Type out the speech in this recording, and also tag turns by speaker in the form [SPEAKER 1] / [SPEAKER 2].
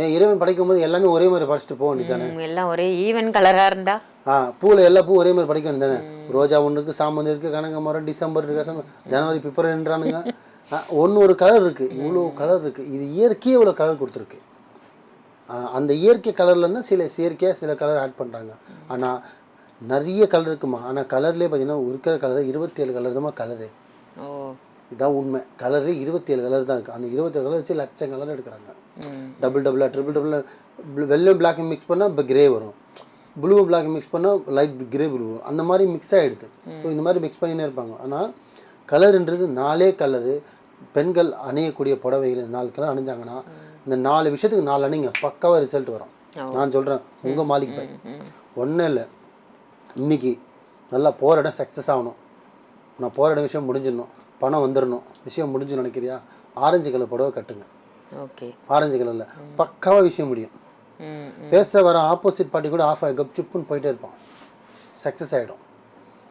[SPEAKER 1] ஏன் இறைவன் படைக்கும் போது எல்லாமே ஒரே மாதிரி படைச்சிட்டு போக வேண்டியதானே?
[SPEAKER 2] எல்லாம் ஒரே ஈவன் கலரா இருந்தா
[SPEAKER 1] பூவில் எல்லா பூ ஒரே மாதிரி படைக்க வேண்டியதானே? ரோஜா ஒன்று இருக்குது, சாமந்தி இருக்குது, கனகாமரம், டிசம்பர் இருக்குது, ஜனவரி பிப்ரவரின்றானுங்க. ஒன்று ஒரு கலர் இருக்குது, இவ்வளோ கலர் இருக்குது. இது இயற்கையே இவ்வளோ கலர் கொடுத்துருக்கு. அந்த இயற்கை கலர்லேருந்து சில செயற்கையாக சில கலர் ஆட் பண்ணுறாங்க. ஆனால் நிறைய கலர் இருக்குமா. ஆனால் கலர்லேயே பார்த்தீங்கன்னா இருக்கிற கலர் 27 கலர் தான் கலரு. இதான் உண்மை. கலரு 27 கலர் தான் இருக்குது. அந்த 27 கலர் வச்சு லட்சம் கலர் எடுக்கிறாங்க. டபுள் டபுளாக ட்ரிபிள் டபுளாக வெள்ளை பிளாக் மிக்ஸ் பண்ணால் இப்போ கிரே வரும், ப்ளூ பிளாக் மிக்ஸ் பண்ணால் லைட் கிரே ப்ளூ வரும். அந்த மாதிரி மிக்ஸ் ஆகிடுது. ஸோ இந்த மாதிரி மிக்ஸ் பண்ணினே இருப்பாங்க. ஆனால் கலருன்றது 4 கலரு. பெண்கள் அணியக்கூடிய புடவைகள் 4 கலர் அணிஞ்சாங்கன்னா இந்த 4 விஷயத்துக்கு 4 அணிங்க பக்காவாக ரிசல்ட் வரும். நான் சொல்கிறேன், உங்கள் மாலிக் பாய் ஒன்றும் இல்லை. இன்றைக்கி நல்லா போகிற இடம் சக்ஸஸ் ஆகணும், நான் போகிற இடம் விஷயம் முடிஞ்சிடணும், பணம் வந்துடணும், விஷயம் முடிஞ்சு நினைக்கிறியா, ஆரஞ்சு கலர் புடவை கட்டுங்க.
[SPEAKER 2] ஓகே,
[SPEAKER 1] ஆரஞ்சு கலரில் பக்காவாக விஷயம் முடியும். பேச வர ஆப்போசிட் பார்ட்டி கூட ஆஃப் ஆகி கப் சுப்புன்னு போயிட்டே இருப்பான், சக்ஸஸ் ஆகிடும்.